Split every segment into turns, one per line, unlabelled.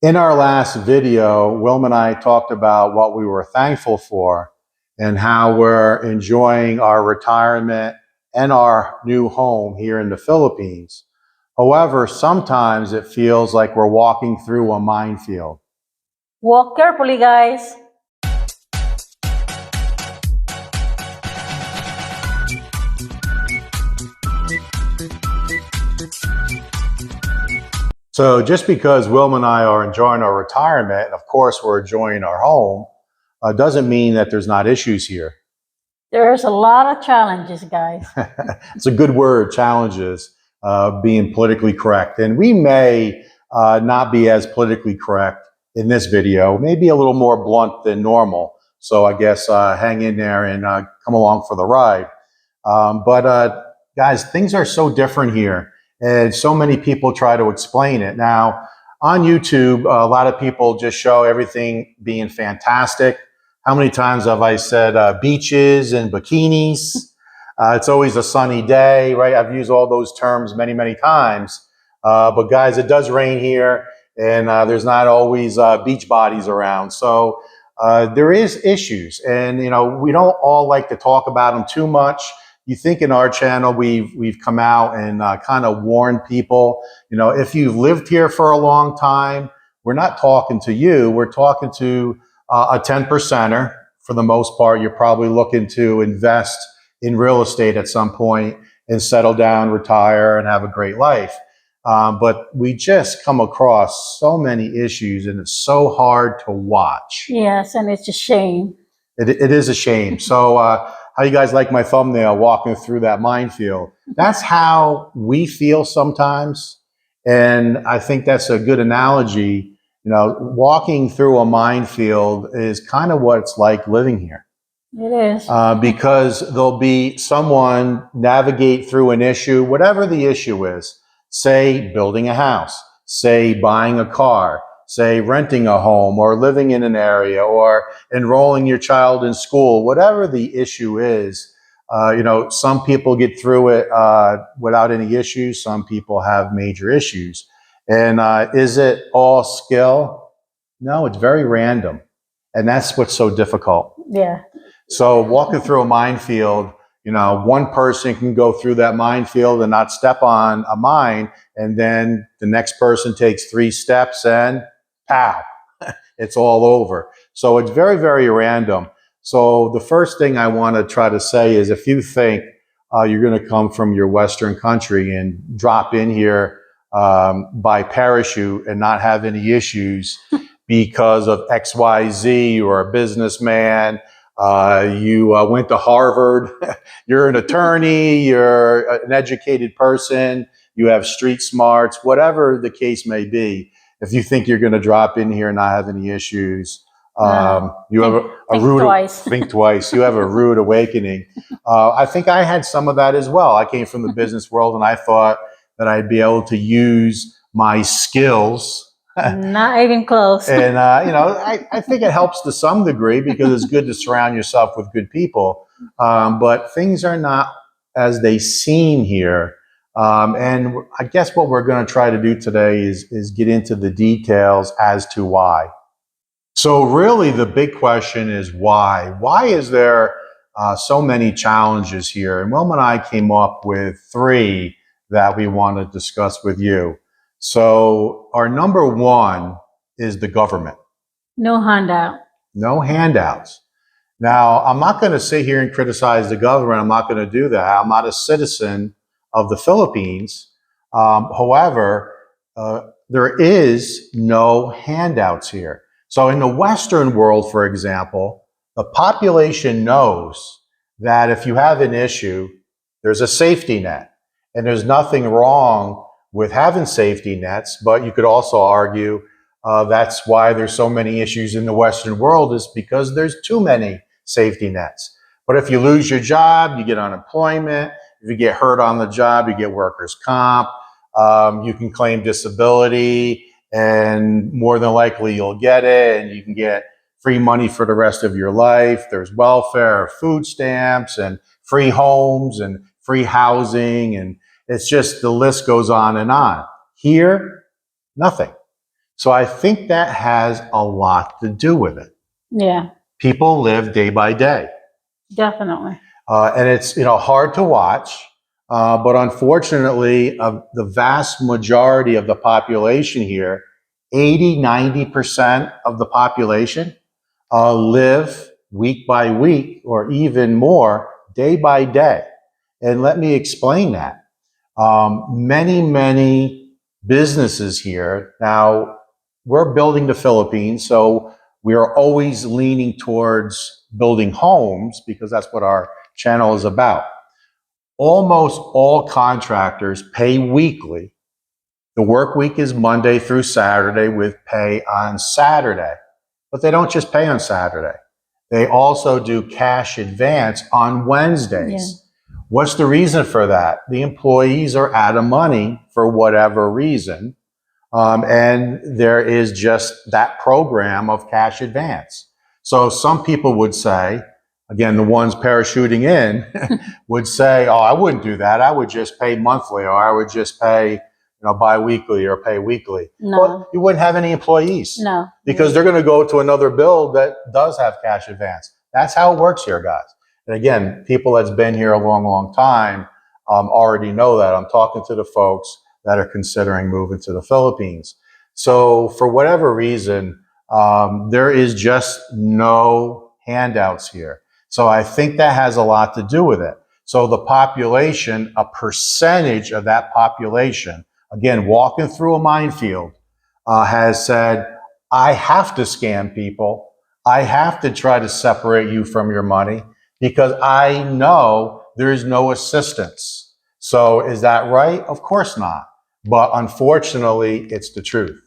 In our last video, Wilma and I talked about what we were thankful for and how we're enjoying our retirement and our new home here in the Philippines. However, sometimes it feels like we're walking through a minefield.
Walk carefully, guys.
So just because Wilma and I are enjoying our retirement, and of course we're enjoying our home, doesn't mean that there's not issues here.
There's a lot of challenges, guys.
It's a good word, challenges, being politically correct. And we may not be as politically correct in this video, maybe a little more blunt than normal. So I guess hang in there and come along for the ride. But guys, things are so different here. And so many people try to explain it. Now, on YouTube, a lot of people just show everything being fantastic. How many times have I said beaches and bikinis? It's always a sunny day, right? I've used all those terms many, many times. But guys, it does rain here, and there's not always beach bodies around. So there is issues. And, you know, we don't all like to talk about them too much. You think in our channel, we've come out and kind of warned people, you know, if you've lived here for a long time, we're not talking to you. We're talking to a 10%er. For the most part, you're probably looking to invest in real estate at some point and settle down, retire, and have a great life. But we just come across so many issues, and it's so hard to watch.
Yes, and it's a shame.
It is a shame. So, how you guys like my thumbnail, walking through that minefield? That's how we feel sometimes. And I think that's a good analogy. You know, walking through a minefield is kind of what it's like living here.
It is.
Because there'll be someone navigate through an issue, whatever the issue is, say building a house, say buying a car, say renting a home or living in an area or enrolling your child in school, whatever the issue is. You know, some people get through it without any issues. Some people have major issues. And is it all skill? No, it's very random. And that's what's so difficult.
Yeah.
So walking through a minefield, you know, one person can go through that minefield and not step on a mine. And then the next person takes 3 steps and pow, it's all over. So it's very, very random. So the first thing I want to try to say is if you think you're going to come from your Western country and drop in here by parachute and not have any issues because of XYZ or a businessman, you went to Harvard, you're an attorney, you're an educated person, you have street smarts, whatever the case may be. If you think you're going to drop in here and not have any issues, you have a rude, think twice. You have a rude awakening. I think I had some of that as well. I came from the business world and I thought that I'd be able to use my skills.
Not even close.
And, you know, I think it helps to some degree because it's good to surround yourself with good people. But things are not as they seem here. And I guess what we're going to try to do today is get into the details as to why. So really the big question is why? Why is there so many challenges here? And Wilma and I came up with 3 that we want to discuss with you. So our number 1 is the government.
No handout.
No handouts. Now, I'm not going to sit here and criticize the government. I'm not going to do that. I'm not a citizen of the Philippines. However, there is no handouts here. So in the Western world, for example, the population knows that if you have an issue, there's a safety net. And there's nothing wrong with having safety nets, but you could also argue that's why there's so many issues in the Western world is because there's too many safety nets. But if you lose your job, you get unemployment. If you get hurt on the job, you get workers' comp. You can claim disability, and more than likely you'll get it, and you can get free money for the rest of your life. There's welfare, food stamps, and free homes, and free housing, and it's just the list goes on and on. Here, nothing. So I think that has a lot to do with it.
Yeah,
People live day by day.
definitely.
And it's hard to watch, but unfortunately, the vast majority of the population here, 80–90% of the population, live week by week or even more day by day. And let me explain that. Many businesses here. Now, we're building the Philippines, so we are always leaning towards building homes because that's what our channel is about. Almost all contractors pay weekly. The work week is Monday through Saturday with pay on Saturday. But they don't just pay on Saturday. They also do cash advance on Wednesdays. What's the reason for that? The employees are out of money for whatever reason. And there is just that program of cash advance. So some people would say, again, the ones parachuting in would say, oh, I wouldn't do that. I would just pay monthly, or I would just pay biweekly or pay weekly.
No.
Well, you wouldn't have any employees.
No.
Because they're going to go to another build that does have cash advance. That's how it works here, guys. And again, people that's been here a long time already know that. I'm talking to the folks that are considering moving to the Philippines. So for whatever reason, there is just no handouts here. So I think that has a lot to do with it. So the population, a percentage of that population, again, walking through a minefield, has said, I have to scam people. I have to try to separate you from your money because I know there's no assistance. So is that right? Of course not. But unfortunately, it's the truth.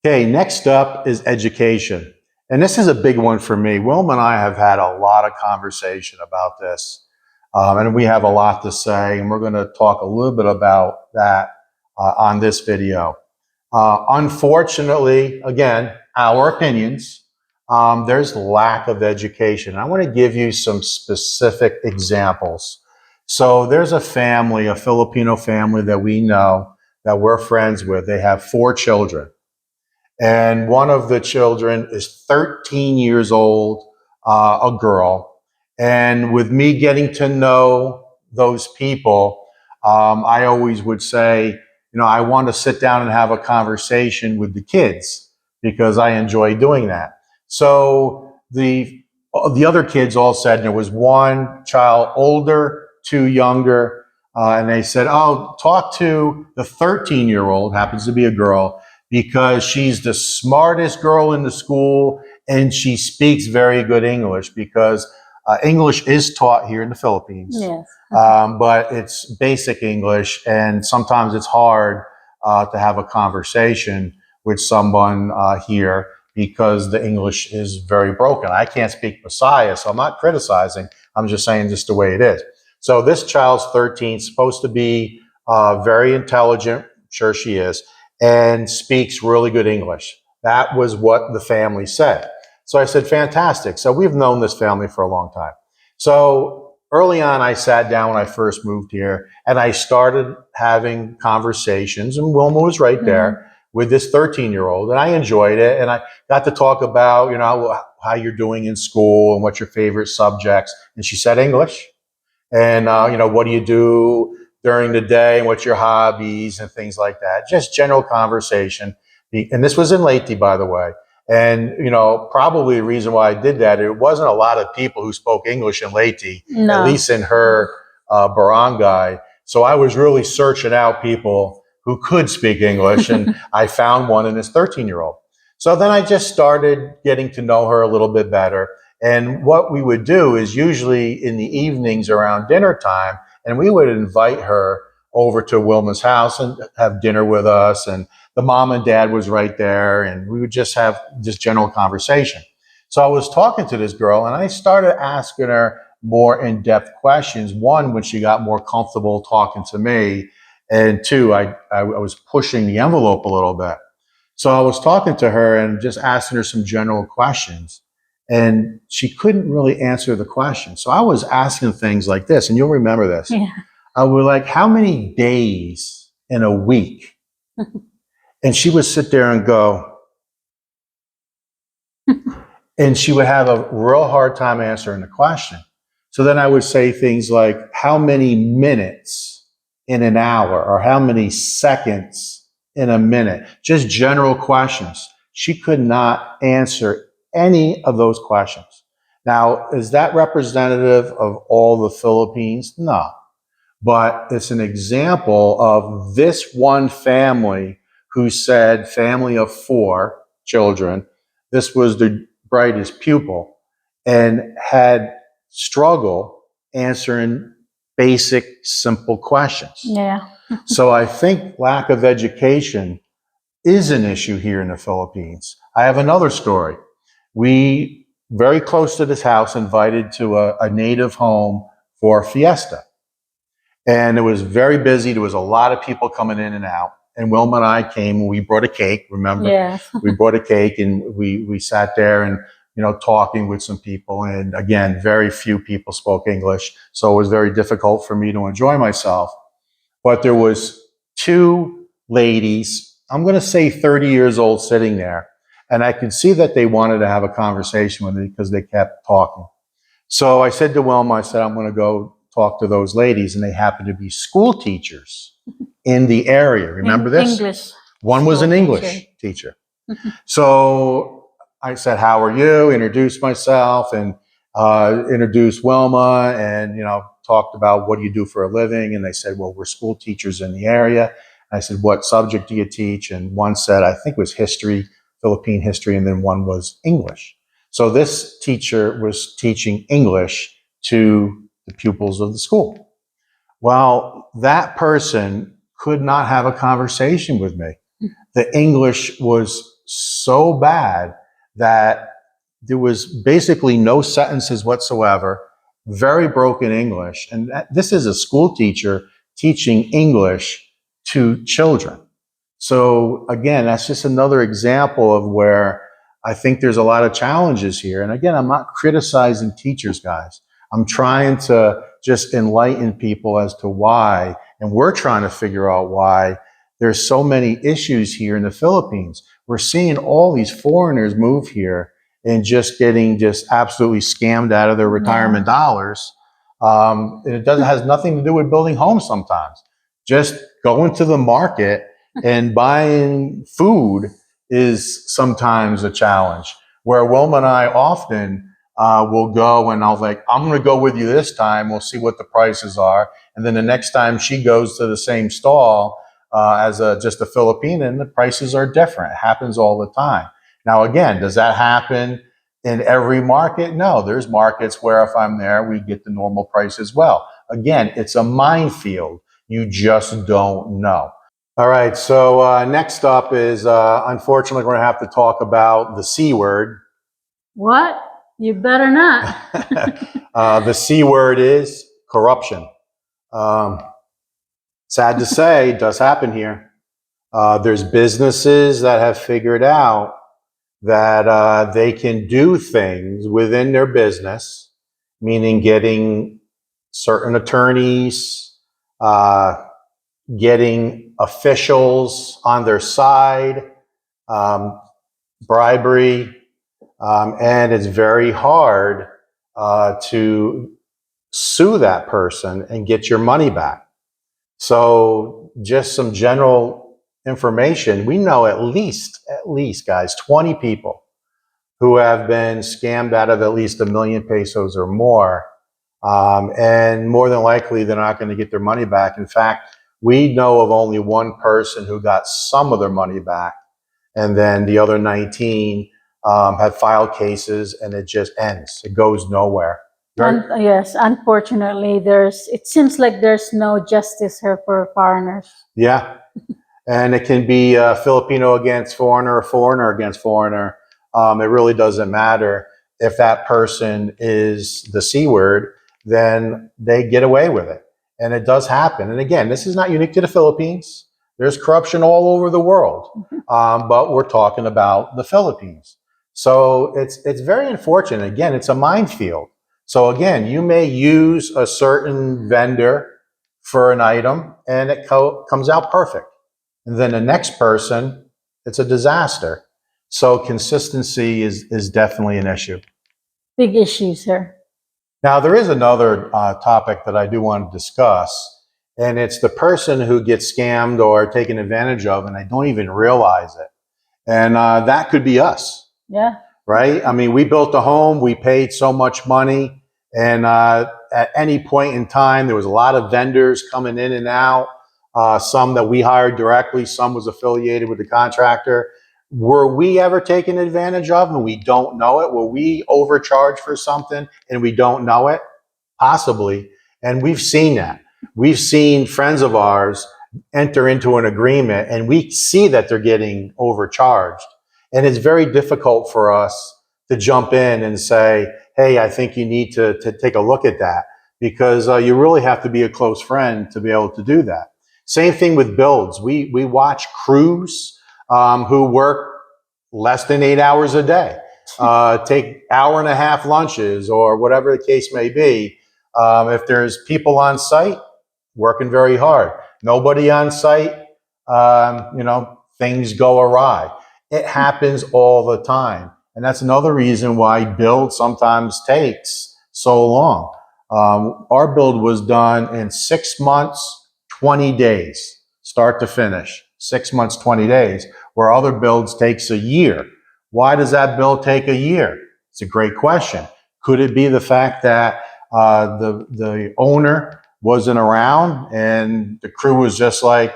Okay, next up is education. And this is a big one for me. Wilma and I have had a lot of conversation about this. And we have a lot to say, and we're going to talk a little bit about that on this video. Unfortunately, again, our opinions, there's lack of education. I want to give you some specific examples. So there's a family, a Filipino family that we know that we're friends with. They have 4 children. And one of the children is 13 years old, a girl. And with me getting to know those people, I always would say, I want to sit down and have a conversation with the kids because I enjoy doing that. So the other kids all said, there was one child older, 2 younger, and they said, oh, talk to the 13-year-old, happens to be a girl, because she's the smartest girl in the school and she speaks very good English because English is taught here in the Philippines.
Yes.
But it's basic English, and sometimes it's hard to have a conversation with someone here because the English is very broken. I can't speak Messiah, so I'm not criticizing. I'm just saying just the way it is. So this child's 13, supposed to be very intelligent, sure she is, and speaks really good English. That was what the family said. So I said, fantastic. So we've known this family for a long time. So early on, I sat down when I first moved here and I started having conversations, and Wilma was right there with this 13-year-old, and I enjoyed it. And I got to talk about, how you're doing in school and what your favorite subjects. And she said English. And, what do you do during the day and what's your hobbies and things like that. Just general conversation. And this was in Leyte, by the way. And, probably the reason why I did that, it wasn't a lot of people who spoke English in Leyte,
No.
at least in her barangay. So I was really searching out people who could speak English, and I found one in this 13-year-old. So then I just started getting to know her a little bit better. And what we would do is usually in the evenings around dinner time, and we would invite her over to Wilma's house and have dinner with us. And the mom and dad was right there, and we would just have this general conversation. So I was talking to this girl, and I started asking her more in-depth questions. One, when she got more comfortable talking to me, and 2, I was pushing the envelope a little bit. So I was talking to her and just asking her some general questions, and she couldn't really answer the question. So I was asking things like this, and you'll remember this.
Yeah.
I was like, how many days in a week? And she would sit there and go, And she would have a real hard time answering the question. So then I would say things like, how many minutes in an hour, or how many seconds in a minute? Just general questions. She could not answer any of those questions. Now, is that representative of all the Philippines? No. But it's an example of this one family who said, family of 4 children, this was the brightest pupil, and had struggle answering basic, simple questions.
Yeah.
So I think lack of education is an issue here in the Philippines. I have another story. We, very close to this house, invited to a native home for a fiesta. And it was very busy. There was a lot of people coming in and out. And Wilma and I came, we brought a cake, remember?
Yes.
We brought a cake, and we sat there and, talking with some people. And again, very few people spoke English. So it was very difficult for me to enjoy myself. But there was 2 ladies, I'm going to say 30 years old, sitting there. And I could see that they wanted to have a conversation with me because they kept talking. So I said to Wilma, I said, I'm going to go talk to those ladies. And they happened to be school teachers in the area. Remember this?
English.
One was an
School
English teacher. So I said, how are you? Introduced myself and introduced Wilma, and, talked about what do you do for a living? And they said, well, we're school teachers in the area. And I said, what subject do you teach? And one said, I think it was history, Philippine history, and then one was English. So this teacher was teaching English to the pupils of the school. Well, that person could not have a conversation with me. The English was so bad that there was basically no sentences whatsoever, very broken English. And this is a school teacher teaching English to children. So again, that's just another example of where I think there's a lot of challenges here. And again, I'm not criticizing teachers, guys. I'm trying to just enlighten people as to why, and we're trying to figure out why there's so many issues here in the Philippines. We're seeing all these foreigners move here and just getting just absolutely scammed out of their retirement dollars. And it has nothing to do with building homes sometimes. Just going to the market and buying food is sometimes a challenge. Where Wilma and I often will go, and I'll like, I'm going to go with you this time. We'll see what the prices are. And then the next time she goes to the same stall as just a Filipino, and the prices are different. It happens all the time. Now, again, does that happen in every market? No, there's markets where if I'm there, we get the normal price as well. Again, it's a minefield. You just don't know. All right, so next up is, unfortunately, we're going to have to talk about the C word.
What? You better not.
The C word is corruption. Sad to say, it does happen here. There's businesses that have figured out that they can do things within their business, meaning getting certain attorneys, getting officials on their side, bribery, and it's very hard to sue that person and get your money back. So just some general information. We know at least guys, 20 people who have been scammed out of at least 1 million pesos or more. And more than likely, they're not going to get their money back. In fact, we know of only one person who got some of their money back. And then the other 19 have filed cases, and it just ends. It goes nowhere.
Yes, unfortunately, it seems like there's no justice here for foreigners.
Yeah. And it can be Filipino against foreigner, or foreigner against foreigner. It really doesn't matter. If that person is the C word, then they get away with it. And it does happen. And again, this is not unique to the Philippines. There's corruption all over the world. But we're talking about the Philippines. So it's very unfortunate. Again, it's a minefield. So again, you may use a certain vendor for an item and it comes out perfect. And then the next person, it's a disaster. So consistency is definitely an issue.
Big issue, sir.
Now, there is another topic that I do want to discuss, and it's the person who gets scammed or taken advantage of, and they don't even realize it. And that could be us.
Yeah.
Right? I mean, we built a home, we paid so much money, and at any point in time, there was a lot of vendors coming in and out, some that we hired directly, some was affiliated with the contractor. Were we ever taken advantage of and we don't know it? Were we overcharged for something and we don't know it? Possibly. And we've seen that. We've seen friends of ours enter into an agreement and we see that they're getting overcharged. And it's very difficult for us to jump in and say, hey, I think you need to take a look at that, because you really have to be a close friend to be able to do that. Same thing with builds. We watch crews who work less than 8 hours a day, take hour and a half lunches or whatever the case may be. If there's people on site, working very hard. Nobody on site, things go awry. It happens all the time. And that's another reason why build sometimes takes so long. Our build was done in 6 months, 20 days, start to finish. 6 months, 20 days, where other builds takes a year. Why does that build take a year? It's a great question. Could it be the fact that the owner wasn't around and the crew was just like,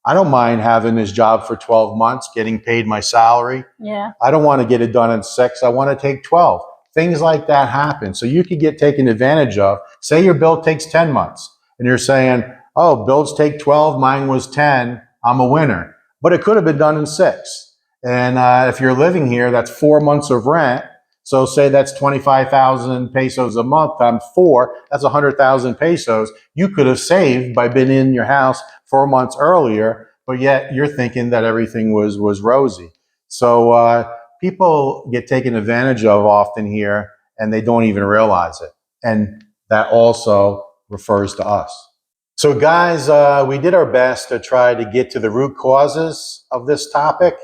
I don't mind having this job for 12 months, getting paid my salary.
Yeah.
I don't want to get it done in 6. I want to take 12. Things like that happen. So you could get taken advantage of. Say your build takes 10 months and you're saying, oh, builds take 12, mine was 10, I'm a winner. But it could have been done in 6. And if you're living here, that's 4 months of rent. So say that's 25,000 pesos a month times 4, that's 100,000 pesos you could have saved by being in your house 4 months earlier, but yet you're thinking that everything was rosy. So people get taken advantage of often here and they don't even realize it. And that also refers to us. So guys, we did our best to try to get to the root causes of this topic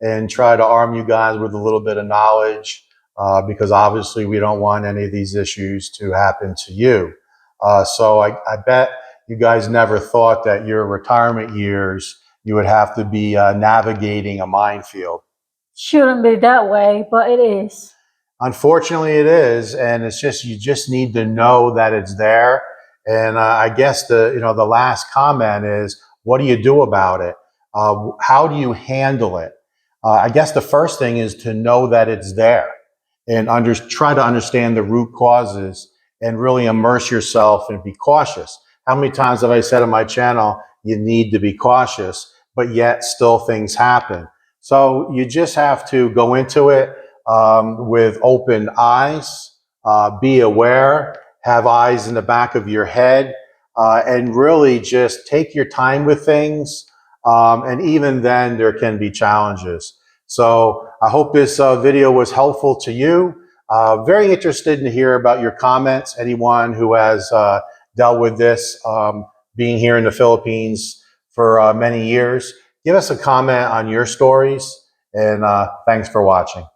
and try to arm you guys with a little bit of knowledge, because obviously we don't want any of these issues to happen to you. So I bet you guys never thought that your retirement years, you would have to be navigating a minefield.
Shouldn't be that way, but it is.
Unfortunately, it is, and it's just, you just need to know that it's there. And I guess the last comment is, what do you do about it? How do you handle it? I guess the first thing is to know that it's there and try to understand the root causes and really immerse yourself and be cautious. How many times have I said on my channel, you need to be cautious, but yet still things happen. So you just have to go into it with open eyes, be aware, have eyes in the back of your head, and really just take your time with things. And even then, there can be challenges. So I hope this video was helpful to you. Very interested to hear about your comments. Anyone who has dealt with this, being here in the Philippines for many years, give us a comment on your stories. And thanks for watching.